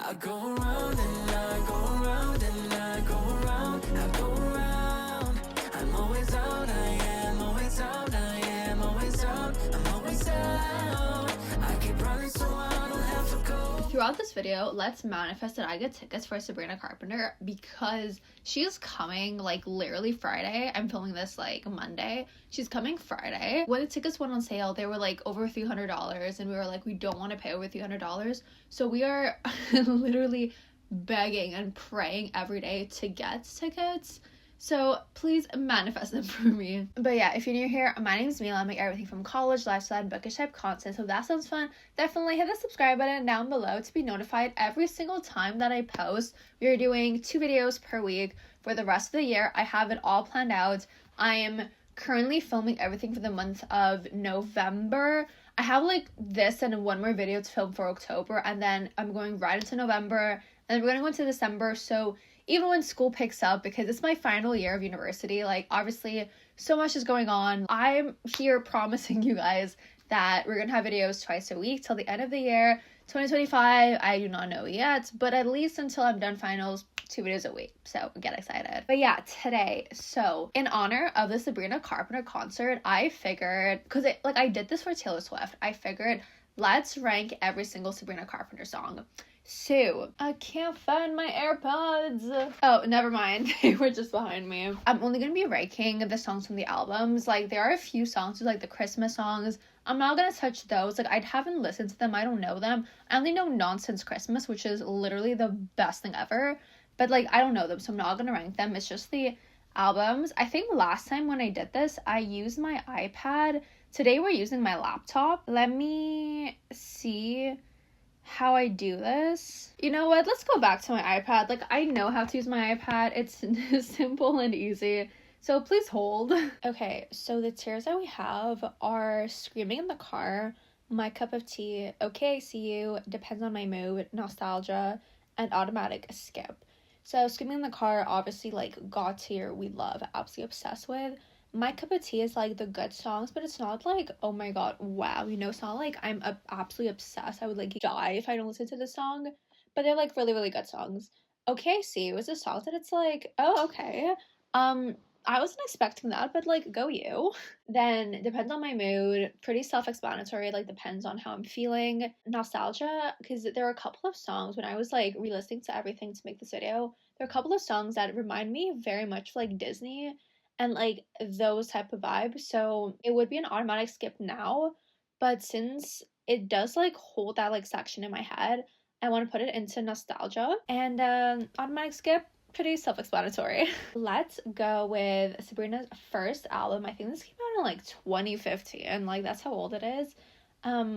I go around and I go around and I go around, I go around. I'm always out, I am always out, I am always out, I'm always out. I keep running so I don't have to go. Throughout this video, let's manifest that I get tickets for Sabrina Carpenter because she is coming like literally Friday. I'm filming this like Monday. She's coming Friday. When the tickets went on sale, they were like over $300 and we were like, we don't want to pay over $300. So we are literally begging and praying every day to get tickets. So please manifest them for me. But yeah, if you're new here, my name's Mila. I make everything from college, lifestyle, and bookish type content. So if that sounds fun, definitely hit the subscribe button down below to be notified every single time that I post. We are doing 2 videos per week for the rest of the year. I have it all planned out. I am currently filming everything for the month of November. I have like this and one more video to film for October, and then I'm going right into November, and we're going to go into December. So even when school picks up, because it's my final year of university, like obviously so much is going on. I'm here promising you guys that we're gonna have videos twice a week till the end of the year. 2025, I do not know yet, but at least until I'm done finals, 2 videos a week. So get excited. But yeah, today, so in honor of the Sabrina Carpenter concert, I figured, because I did this for Taylor Swift, I figured let's rank every single Sabrina Carpenter song. So, I can't find my AirPods. Oh, never mind. They were just behind me. I'm only going to be ranking the songs from the albums. Like, there are a few songs, like the Christmas songs. I'm not going to touch those. Like, I haven't listened to them. I don't know them. I only know Nonsense Christmas, which is literally the best thing ever. But, like, I don't know them, so I'm not going to rank them. It's just the albums. I think last time when I did this, I used my iPad. Today, we're using my laptop. Let me see how I do this. You know what? Let's go back to my iPad. Like, I know how to use my iPad. It's simple and easy. So please hold. Okay, so the tiers that we have are Screaming in the Car, My Cup of Tea, Okay, I See You, Depends on My Mood, Nostalgia, and Automatic Skip. So Screaming in the Car, obviously, like, God tier, we love, absolutely obsessed with. My Cup of Tea is like the good songs, but it's not like, oh my god, wow, you know, it's not like I'm absolutely obsessed. I would like die if I don't listen to the song, but they're like really, really good songs. Okay, see, it was a song that it's like, oh, okay. I wasn't expecting that, but like, go you. Then Depends on My Mood, pretty self-explanatory, like depends on how I'm feeling. Nostalgia, because there are a couple of songs when I was like re-listening to everything to make this video, there are a couple of songs that remind me very much of, like, Disney and like those type of vibes. So it would be an automatic skip now, but since it does like hold that like section in my head, I want to put it into nostalgia. And automatic skip, pretty self-explanatory. Let's go with Sabrina's first album. I think this came out in like 2015, like that's how old it is.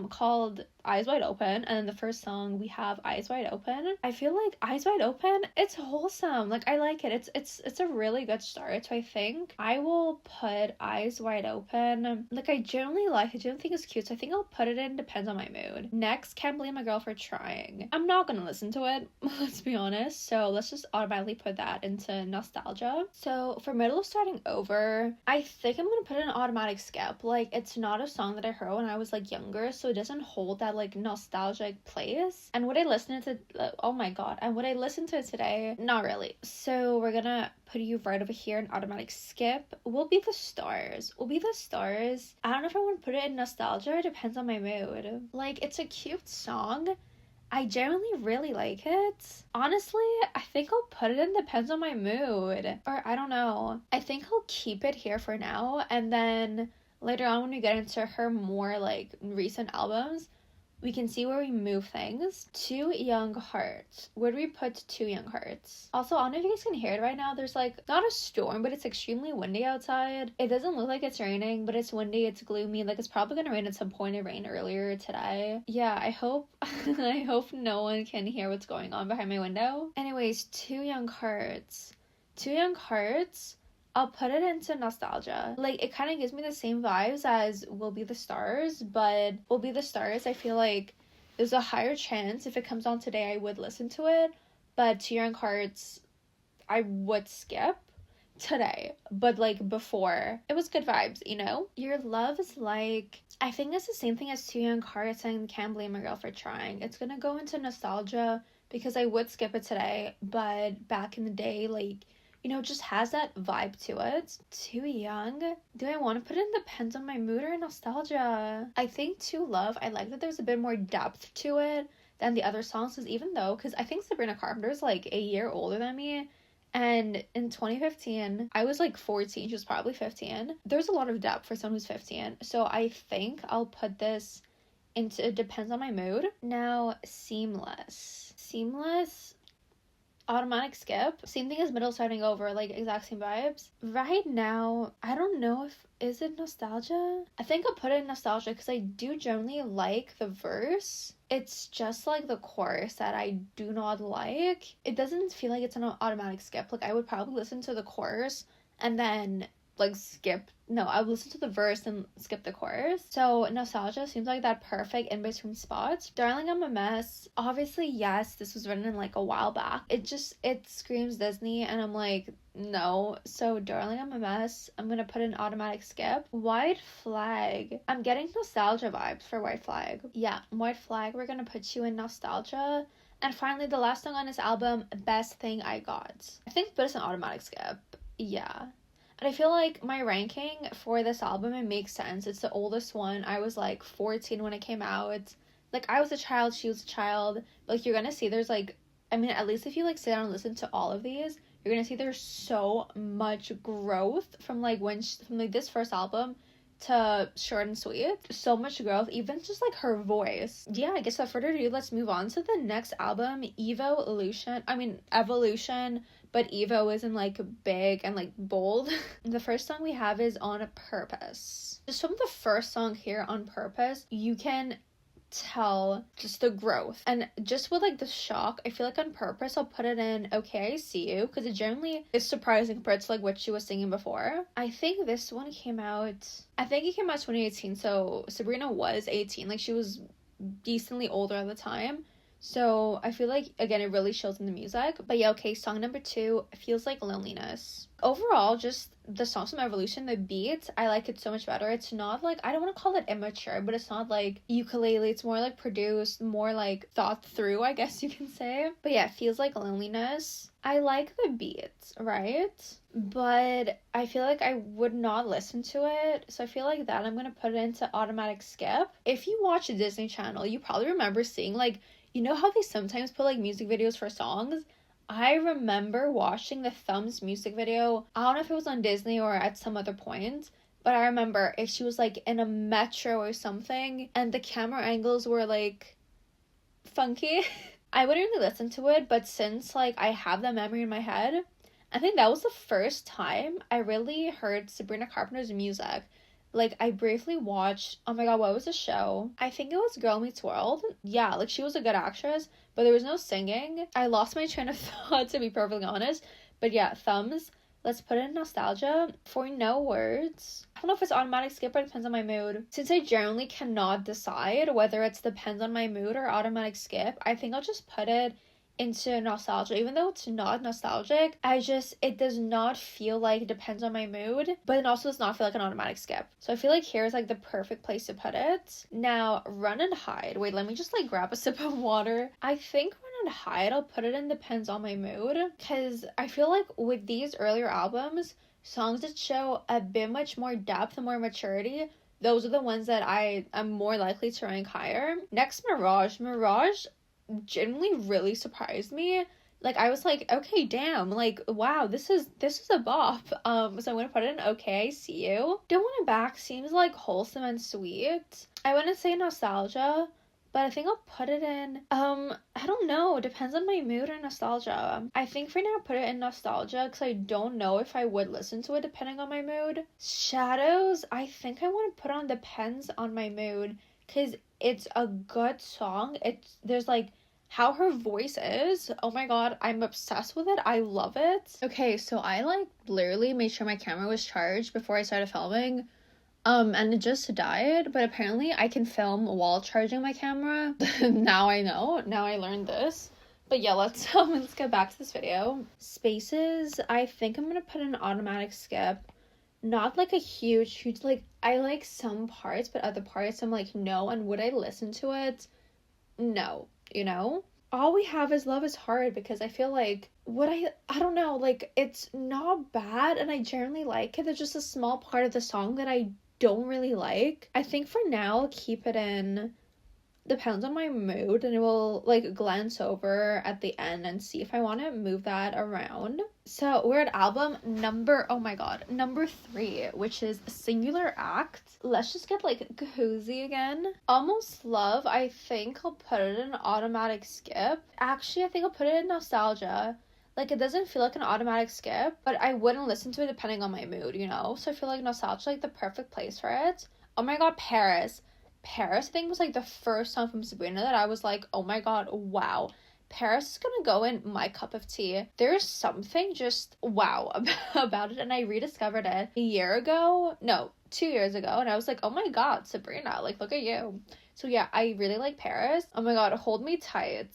Called Eyes Wide Open, and then the first song we have Eyes Wide Open. I feel like Eyes Wide Open, it's wholesome. Like, I like it. It's a really good start. So I think I will put Eyes Wide Open. Like, I generally like it. I don't think it's cute, so I think I'll put it in Depends on My Mood. Next, Can't Blame My Girl for Trying. I'm not gonna listen to it, let's be honest. So let's just automatically put that into nostalgia. So for Middle of Starting Over, I think I'm gonna put it in automatic skip. Like, it's not a song that I heard when I was like younger, so it doesn't hold that like nostalgic place. And would I listen to oh my god, and would I listen to it today? Not really. So we're gonna put you right over here in automatic skip. Will Be the Stars. Will Be the Stars. I don't know if I want to put it in nostalgia. It depends on my mood. Like, it's a cute song. I genuinely really like it. Honestly, I think I'll put it in Depends on My Mood. Or I don't know. I think I'll keep it here for now, and then later on when we get into her more like recent albums, we can see where we move things. Too Young Hearts. Where do we put Too Young Hearts? Also, I don't know if you guys can hear it right now. There's like, not a storm, but it's extremely windy outside. It doesn't look like it's raining, but it's windy, it's gloomy. Like, it's probably gonna rain at some point. It rained earlier today. Yeah, I hope I hope no one can hear what's going on behind my window. Anyways, Too Young Hearts. Too Young Hearts, I'll put it into nostalgia. Like, it kind of gives me the same vibes as Will Be the Stars, but Will Be the Stars, I feel like there's a higher chance if it comes on today I would listen to it, but Too Young Hearts, I would skip today, but like before, it was good vibes, you know? Your Love is like, I think it's the same thing as Too Young Hearts and Can't Blame a Girl for Trying. It's gonna go into nostalgia because I would skip it today, but back in the day, like, you know, just has that vibe to it. Too Young. Do I want to put it in Depends on My Mood or Nostalgia? I think To Love, I like that there's a bit more depth to it than the other songs, because I think Sabrina Carpenter's like a year older than me, and in 2015 I was like 14, she was probably 15. There's a lot of depth for someone who's 15, so I think I'll put this into It Depends on My Mood. Now, Seamless, automatic skip. Same thing as Middle Starting Over, like exact same vibes. Right now, I don't know if, is it Nostalgia? I think I'll put it in Nostalgia because I do generally like the verse. It's just like the chorus that I do not like. It doesn't feel like it's an automatic skip. Like I would probably listen to the chorus and then like I would listen to the verse and skip the chorus. So Nostalgia seems like that perfect in between spot. Darling, I'm a Mess, obviously yes, this was written in like a while back. It screams Disney and I'm like, no. So Darling, I'm a Mess, I'm gonna put an automatic skip. White Flag, I'm getting nostalgia vibes for White Flag. Yeah, White Flag, we're gonna put you in Nostalgia. And finally, the last song on this album, Best Thing I Got, I think put us an automatic skip. Yeah. And I feel like my ranking for this album, it makes sense. It's the oldest one. I was like 14 when it came out. Like I was a child, she was a child. But like you're gonna see there's like, I mean, at least if you like sit down and listen to all of these, you're gonna see there's so much growth from like this first album to Short and Sweet. So much growth, even just like her voice. Yeah, I guess without further ado, let's move on to the next album, Evolution, but Evo isn't like big and like bold. The first song we have is On Purpose. Just from the first song here, On Purpose, you can tell just the growth, and just with like the shock, I feel like On Purpose I'll put it in Okay I See You, because it generally is surprising compared to like what she was singing before. I think this one came out 2018, so Sabrina was 18, like she was decently older at the time. So I feel like, again, it really shows in the music. But yeah, okay, song number 2, Feels Like Loneliness. Overall, just the songs from Evolution, the beat, I like it so much better. It's not like, I don't want to call it immature, but it's not like ukulele. It's more like produced, more like thought through, I guess you can say. But yeah, Feels Like Loneliness. I like the beat, right? But I feel like I would not listen to it. So I feel like that I'm going to put it into automatic skip. If you watch the Disney Channel, you probably remember seeing like, you know how they sometimes put like music videos for songs? I remember watching the Thumbs music video. I don't know if it was on Disney or at some other point, but I remember if she was like in a metro or something and the camera angles were like funky. I wouldn't really listen to it, but since like I have that memory in my head, I think that was the first time I really heard Sabrina Carpenter's music. Like, I briefly watched, oh my god, what was the show? I think it was Girl Meets World. Yeah, like, she was a good actress, but there was no singing. I lost my train of thought, to be perfectly honest. But yeah, Thumbs. Let's put it in Nostalgia. For No Words, I don't know if it's automatic skip or Depends on My Mood. Since I generally cannot decide whether it's Depends on My Mood or automatic skip, I think I'll just put it into Nostalgia. Even though it's not nostalgic, it does not feel like it Depends on My Mood, but it also does not feel like an automatic skip. So I feel like here's like the perfect place to put it. Now, Run and Hide. Wait, let me just like grab a sip of water. I think Run and Hide, I'll put it in Depends on My Mood, because I feel like with these earlier albums, songs that show a bit much more depth and more maturity, those are the ones that I am more likely to rank higher. Next, Mirage genuinely really surprised me. Like, I was like, okay, damn, like, wow, this is a bop. So I'm gonna put it in Okay I See You. Don't Want It Back seems like wholesome and sweet. I wouldn't say Nostalgia, but I think I'll put it in I don't know, Depends on My Mood or Nostalgia. I think for now I'll put it in Nostalgia because I don't know if I would listen to it depending on my mood. Shadows, I think I want to put on Depends on My Mood because it's a good song. There's like how her voice is, oh my god, I'm obsessed with it. I love it. Okay, so I like literally made sure my camera was charged before I started filming, and it just died, but apparently I can film while charging my camera. Now I know, now I learned this. But yeah, let's get back to this video. Spaces, I think I'm gonna put an automatic skip. Not like a huge, like, I like some parts, but other parts I'm like, no. And would I listen to it? No, you know? All We Have Is Love is hard because I feel like I don't know, like it's not bad and I generally like it. There's just a small part of the song that I don't really like. I think for now I'll keep it in depends on my mood, and it will like glance over at the end and see if I want to move that around. So we're at album number, oh my god, number 3, which is Singular Act. Let's just get like cozy again. Almost Love, I think I'll put it in automatic skip. Actually, I think I'll put it in nostalgia. Like, it doesn't feel like an automatic skip, but I wouldn't listen to it depending on my mood, you know? So I feel like nostalgia, like the perfect place for it. Oh my god, Paris, I think was like the first song from Sabrina that I was like, oh my god, wow, Paris is gonna go in my cup of tea. There's something just wow about it, and I rediscovered it a year ago, no, 2 years ago, and I was like, oh my god, Sabrina, like look at you. So yeah, I really like Paris. Oh my god, Hold Me Tight.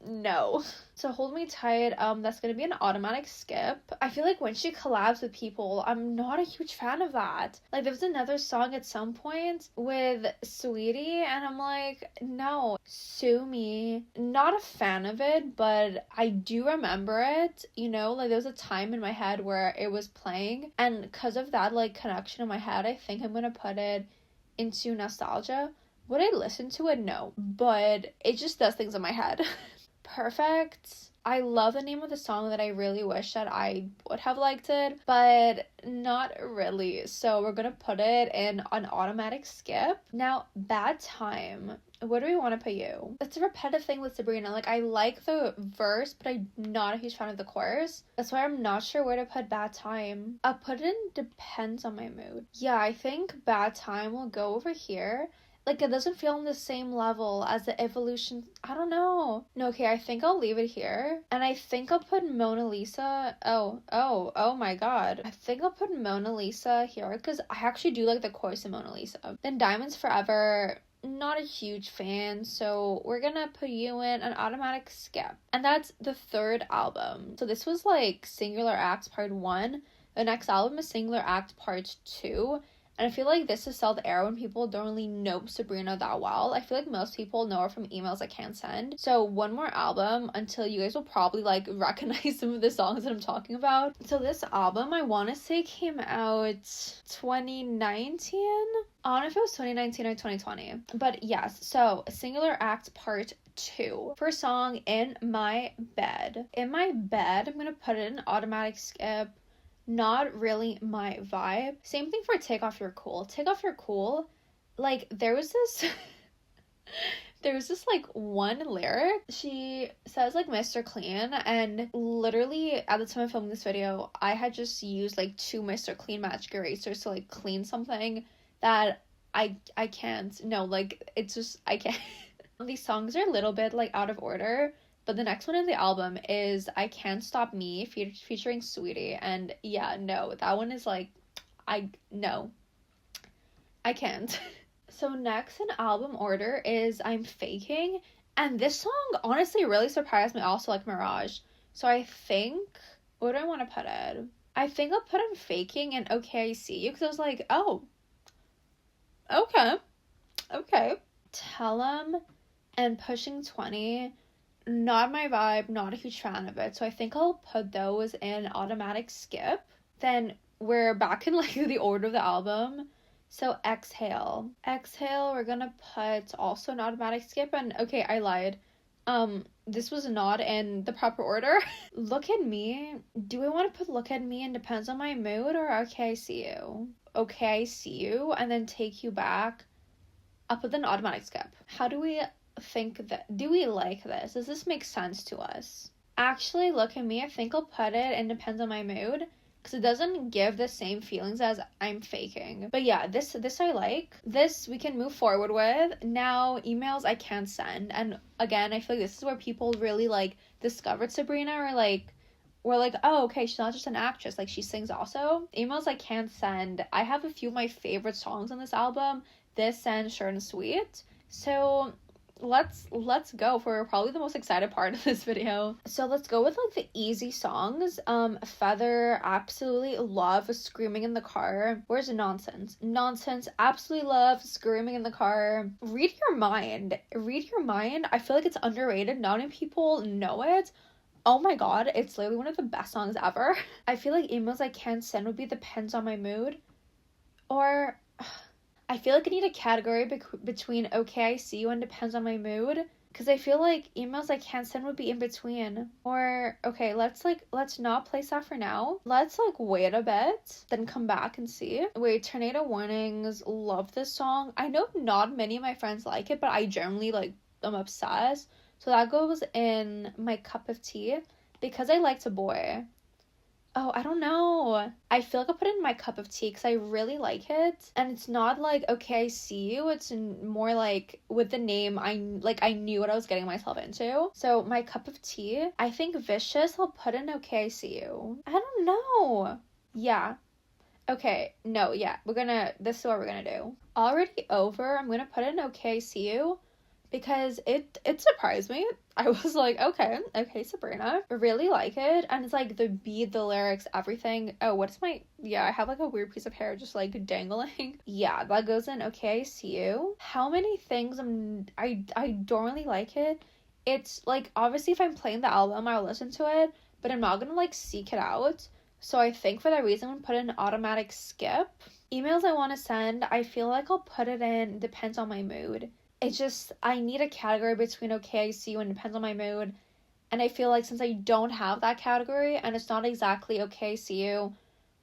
No. So Hold Me Tight, that's gonna be an automatic skip. I feel like when she collabs with people, I'm not a huge fan of that. Like, there was another song at some point with Sweetie, and I'm like, no. Sue Me, not a fan of it, but I do remember it, you know? Like, there was a time in my head where it was playing, and because of that, like, connection in my head, I think I'm gonna put it into nostalgia. Would I listen to it? No. But it just does things in my head. Perfect. I love the name of the song that I really wish that I would have liked it, but not really. So we're gonna put it in an automatic skip. Now, Bad Time. Where do we want to put you? It's a repetitive thing with Sabrina. Like, I like the verse, but I'm not a huge fan of the chorus. That's why I'm not sure where to put Bad Time. I'll put it in depends on my mood. Yeah, I think Bad Time will go over here. Like, it doesn't feel on the same level as the Evolution. I don't know. No, okay, I think I'll leave it here. And I think I'll put Mona Lisa. Oh my god. I think I'll put Mona Lisa here because I actually do like the chorus of Mona Lisa. Then Diamonds Forever, not a huge fan, so we're gonna put you in an automatic skip. And that's the 3rd album. So this was like Singular Act Part 1. The next album is Singular Act Part 2. And I feel like this is still the era when people don't really know Sabrina that well. I feel like most people know her from Emails I Can't Send. So one more album until you guys will probably like recognize some of the songs that I'm talking about. So this album, I want to say came out 2019? I don't know if it was 2019 or 2020. But yes, so Singular Act Part 2. First song, In My Bed. In My Bed, I'm going to put it in automatic skip. Not really my vibe. Same thing for Take Off Your Cool. Take Off Your Cool, like, there was this like one lyric. She says like Mr. Clean, and literally at the time of filming this video, I had just used like 2 Mr. Clean magic erasers to like clean something that I can't. No, like, it's just, I can't. These songs are a little bit like out of order. But the next one in the album is I Can't Stop Me featuring Sweetie. And yeah, no, that one is like, no, I can't. So next in album order is I'm Faking. And this song honestly really surprised me also, like Mirage. So I think, what do I want to put it? I think I'll put I'm Faking and Okay I See You, because I was like, oh, okay. Tell 'Em and Pushing 20. Not my vibe, not a huge fan of it. So I think I'll put those in automatic skip. Then we're back in like the order of the album. So Exhale, we're gonna put also an automatic skip. And okay, I lied. This was not in the proper order. Look at Me. Do I want to put Look at Me and Depends on My Mood, or Okay I See You? Okay I See You, and then Take You Back. I'll put an automatic skip. How do we think that, do we like this? Does this make sense to us? Actually, Look at Me, I think I'll put it and Depends on My Mood, because it doesn't give the same feelings as I'm Faking. But yeah, this I like. This we can move forward with. Now, Emails I Can't Send. And again, I feel like this is where people really like discovered Sabrina, or like we're like, oh, okay, she's not just an actress, like she sings also. Emails I Can't Send. I have a few of my favorite songs on this album. This and Short and Sweet. So let's go for probably the most excited part of this video. So let's go with like the easy songs. Feather, absolutely love Screaming in the Car. Where's Nonsense? Nonsense, absolutely love Screaming in the Car. Read Your Mind. Read Your Mind. I feel like it's underrated. Not many people know it. Oh my god, it's literally one of the best songs ever. I feel like Emails I Can't Send would be Depends on My Mood. Or I feel like I need a category between Okay, I See You and Depends on My Mood. Because I feel like Emails I Can't Send would be in between. Or, okay, let's not place that for now. Let's, like, wait a bit, then come back and see. Wait, Tornado Warnings, love this song. I know not many of my friends like it, but I generally, like, I'm obsessed. So that goes in my cup of tea. Because I Liked a Boy. Oh, I don't know. I feel like I'll put it in my cup of tea because I really like it. And it's not like, Okay, I See You. It's more like, with the name, I knew what I was getting myself into. So my cup of tea, I think Vicious, I'll put in Okay, I See You. I don't know. Yeah. Okay, no, yeah. This is what we're gonna do. Already Over, I'm gonna put in Okay, I See You. Because it surprised me. I was like, okay, Sabrina. I really like it. And it's like the beat, the lyrics, everything. Oh, I have like a weird piece of hair just like dangling. Yeah, that goes in Okay, I See You. How Many Things, I don't really like it. It's like, obviously if I'm playing the album, I'll listen to it, but I'm not gonna like seek it out. So I think for that reason, I'm gonna put in Automatic Skip. Emails I Want to Send, I feel like I'll put it in Depends on My Mood. It's just, I need a category between Okay, I See You and Depends on My Mood. And I feel like since I don't have that category, and it's not exactly Okay, I See You,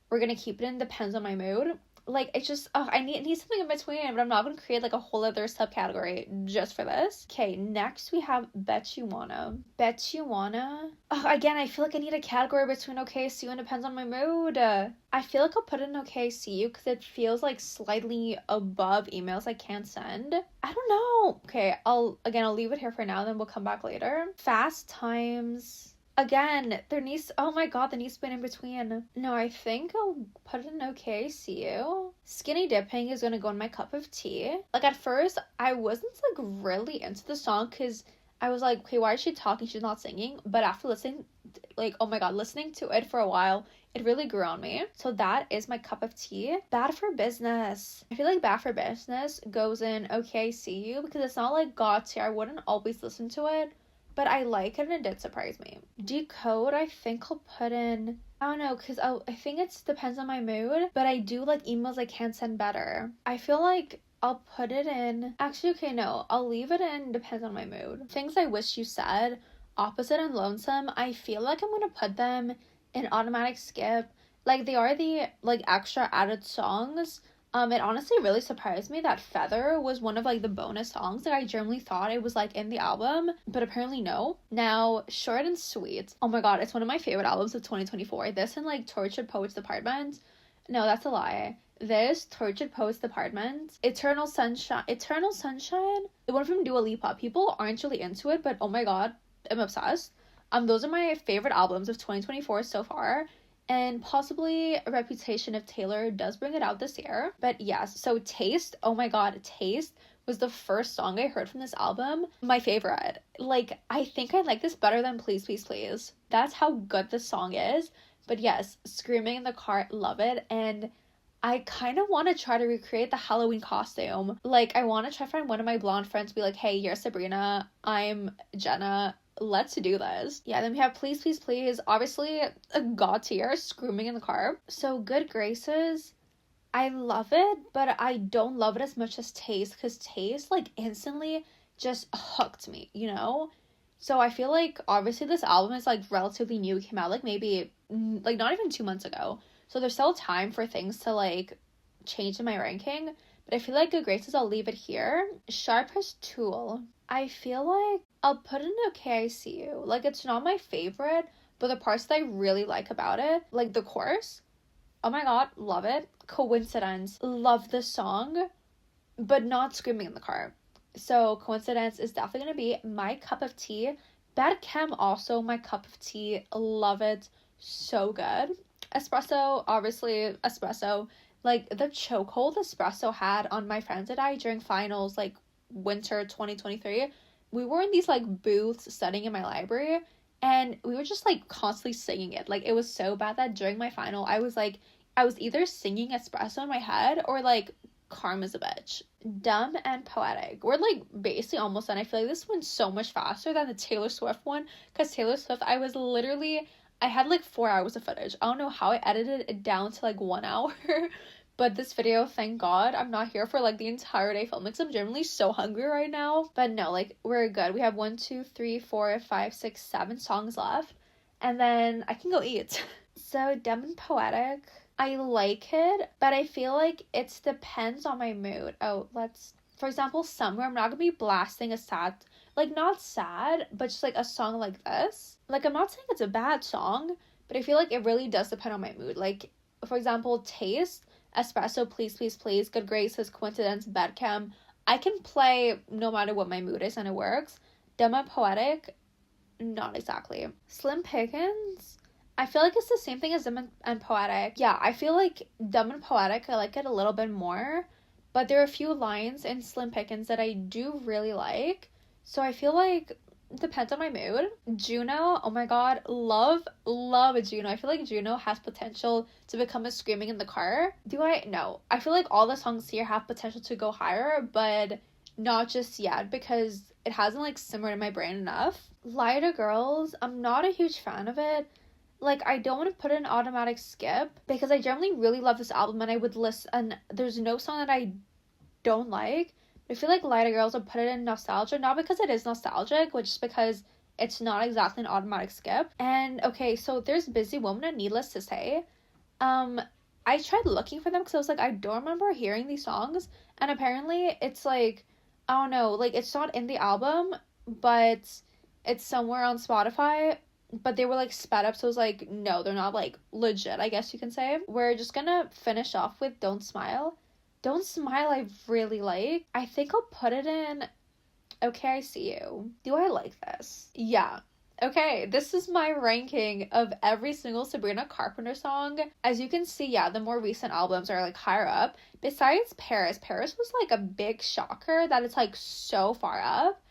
we're going to keep it in Depends on My Mood. Like, it's just, I need something in between, but I'm not going to create, like, a whole other subcategory just for this. Okay, next we have Bet You Wanna. Bet You Wanna. Oh, again, I feel like I need a category between Okay, I See You and Depends on My Mood. I feel like I'll put in Okay, I See You because it feels, like, slightly above Emails I Can't Send. I don't know. Okay, I'll leave it here for now, then we'll come back later. Fast Times. Again, there needs to be an in between. No, I think I'll put it in Okay, I See You. Skinny Dipping is gonna go in my cup of tea. Like, at first, I wasn't, like, really into the song because I was like, okay, why is she talking? She's not singing. But after listening, like, oh my god, listening to it for a while, it really grew on me. So that is my cup of tea. Bad for Business. I feel like Bad for Business goes in Okay, I See You because it's not like God tier. I wouldn't always listen to it. But I like it and it did surprise me. Decode, I think I'll put in, I don't know, because I think it depends on my mood. But I do like Emails I Can't Send better. I feel like I'll put it in, actually, okay, no, I'll leave it in Depends on My Mood. Things I Wish You Said, Opposite and Lonesome, I feel like I'm going to put them in Automatic Skip. Like, they are the, like, extra added songs. It honestly really surprised me that Feather was one of, like, the bonus songs. Like, I generally thought it was, like, in the album, but apparently no. Now, Short and Sweet. Oh my god, it's one of my favorite albums of 2024. This and, like, Tortured Poets Department. No, that's a lie. This, Tortured Poets Department, Eternal Sunshine, the one from Dua Lipa. People aren't really into it, but oh my god, I'm obsessed. Those are my favorite albums of 2024 so far. And possibly a Reputation if Taylor does bring it out this year. But yes, so Taste, oh my god, Taste was the first song I heard from this album. My favorite. Like, I think I like this better than Please, Please, Please. That's how good this song is. But yes, Screaming in the Car, love it. And I kind of want to try to recreate the Halloween costume. Like, I want to try to find one of my blonde friends to be like, hey, you're Sabrina, I'm Jenna. Let's do this. Yeah, then we have Please, Please, Please. Obviously, a god tier, Screaming in the Car. So, Good Graces, I love it, but I don't love it as much as Taste, because Taste, like, instantly just hooked me, you know? So, I feel like, obviously, this album is, like, relatively new. It came out, like, maybe, like, not even 2 months ago. So, there's still time for things to, like, change in my ranking. But I feel like Good Graces, I'll leave it here. Sharpest Tool. I feel like I'll put in Okay, I See You. Like, it's not my favorite, but the parts that I really like about it, like the chorus, oh my god, love it. Coincidence, love this song, but not Screaming in the Car. So Coincidence is definitely going to be my cup of tea. Bad Chem, also my cup of tea. Love it. So good. Espresso, obviously, Espresso. Like, the chokehold Espresso had on my friends and I during finals, like, winter 2023, we were in these like booths studying in my library, and we were just like constantly singing it. Like, it was so bad that during my final I was either singing Espresso in my head or like Karma's a Bitch. Dumb and Poetic. We're like basically almost done. I feel like this went so much faster than the Taylor Swift one, because Taylor Swift, I had like 4 hours of footage. I don't know how I edited it down to like 1 hour. But this video, thank God, I'm not here for like the entire day filming, because I'm generally so hungry right now. But no, like, we're good. We have 1, 2, 3, 4, 5, 6, 7 songs left, and then I can go eat. So Dumb and Poetic, I like it, but I feel like it depends on my mood. For example, summer, I'm not gonna be blasting a sad, like, not sad, but just like a song like this. Like, I'm not saying it's a bad song, but I feel like it really does depend on my mood. Like, for example, Taste, Espresso, Please Please Please, Good Graces, Coincidence, Bedcam, I can play no matter what my mood is and it works. Dumb and Poetic, not exactly. Slim Pickens, I feel like it's the same thing as Dumb and Poetic. Yeah, I feel like Dumb and Poetic, I like it a little bit more, but there are a few lines in Slim Pickens that I do really like, so I feel like it depends on my mood. Juno, oh my god, love Juno. I feel like Juno has potential to become a Screaming in the Car. No. I feel like all the songs here have potential to go higher, but not just yet, because it hasn't like simmered in my brain enough. Lie to Girls, I'm not a huge fan of it. Like, I don't want to put it in automatic skip, because I generally really love this album and I would listen, and there's no song that I don't like. I feel like Lie to Girls would put it in nostalgia, not because it is nostalgic, but just because it's not exactly an automatic skip. And okay, so there's Busy Woman and Needless to Say. I tried looking for them because I was like, I don't remember hearing these songs, and apparently it's like, I don't know, like, it's not in the album, but it's somewhere on Spotify, but they were like sped up, so I was like, no, they're not like legit, I guess you can say. We're just gonna finish off with Don't Smile. Don't Smile I really like. I think I'll put it in Okay, I See You. Do I like this? Yeah. Okay, this is my ranking of every single Sabrina Carpenter song. As you can see, yeah, the more recent albums are like higher up. Besides Paris. Paris was like a big shocker that it's like so far up.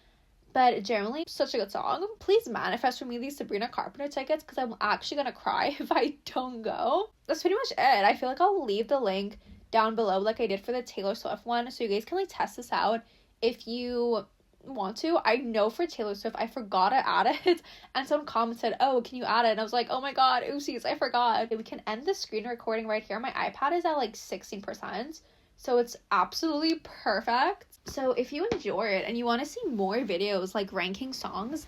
But generally, such a good song. Please manifest for me these Sabrina Carpenter tickets, because I'm actually gonna cry if I don't go. That's pretty much it. I feel like I'll leave the link down below like I did for the Taylor Swift one, so you guys can like test this out if you want to. I know for Taylor Swift I forgot to add it, and someone commented, oh, can you add it? And I was like, oh my god, oopsies, I forgot. Okay, we can end the screen recording right here. My iPad is at like 16%, so it's absolutely perfect. So if you enjoy it and you want to see more videos like ranking songs,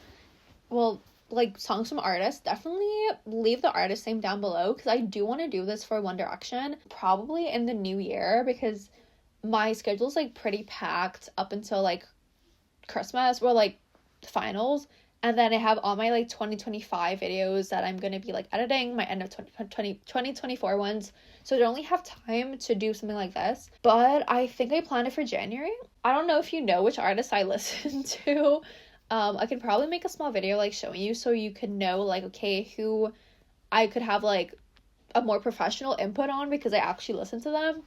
well, like songs from artists, definitely leave the artist name down below, because I do want to do this for One Direction probably in the new year, because my schedule's like pretty packed up until like Christmas or like finals, and then I have all my like 2025 videos that I'm gonna be like editing, my end of 2024 ones, so I don't really have time to do something like this. But I think I planned it for January. I don't know if you know which artists I listen to. I could probably make a small video like showing you, so you could know like, okay, who I could have like a more professional input on, because I actually listen to them.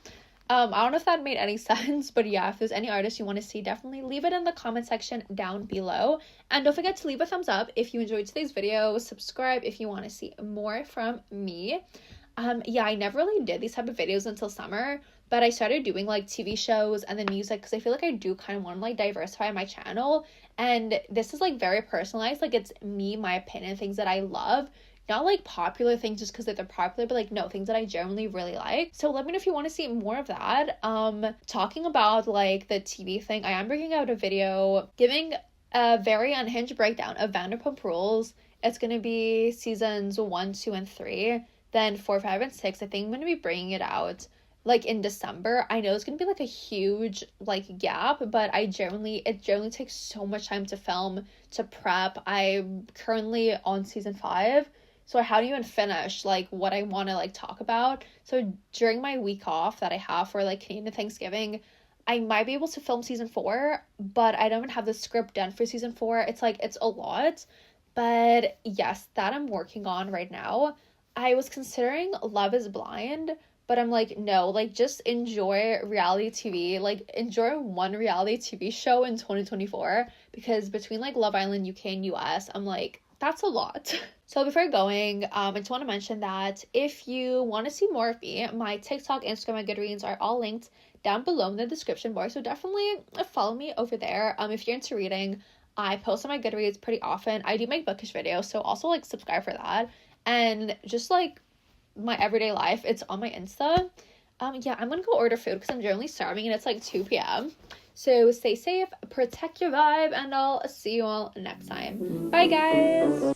I don't know if that made any sense, but yeah, if there's any artists you want to see, definitely leave it in the comment section down below. And don't forget to leave a thumbs up if you enjoyed today's video, subscribe if you want to see more from me. Yeah, I never really did these type of videos until summer, but I started doing like TV shows and then music, because I feel like I do kind of want to like diversify my channel, and this is like very personalized, like it's me, my opinion, things that I love, not like popular things just because they're popular, but like no, things that I generally really like. So let me know if you want to see more of that. Talking about like the TV thing, I am bringing out a video giving a very unhinged breakdown of Vanderpump Rules. It's gonna be seasons 1, 2, and 3. Then 4, 5, and 6. I think I'm gonna be bringing it out like in December. I know it's gonna be like a huge like gap, but it generally takes so much time to film, to prep. I'm currently on season 5, so I haven't even finished like what I want to like talk about. So during my week off that I have for like Canadian Thanksgiving, I might be able to film season 4, but I don't even have the script done for season 4. It's like, it's a lot, but yes, that I'm working on right now. I was considering Love is Blind, But I'm like, no, like, just enjoy reality TV. Like, enjoy one reality TV show in 2024. Because between, like, Love Island, UK, and US, I'm like, that's a lot. So before going, I just want to mention that if you want to see more of me, my TikTok, Instagram, and Goodreads are all linked down below in the description bar. So definitely follow me over there. If you're into reading, I post on my Goodreads pretty often. I do make bookish videos, so also, like, subscribe for that. And just, like, my everyday life, it's on my Insta. Yeah, I'm gonna go order food because I'm generally starving and it's like 2 p.m. So stay safe, protect your vibe, and I'll see you all next time. Bye, guys!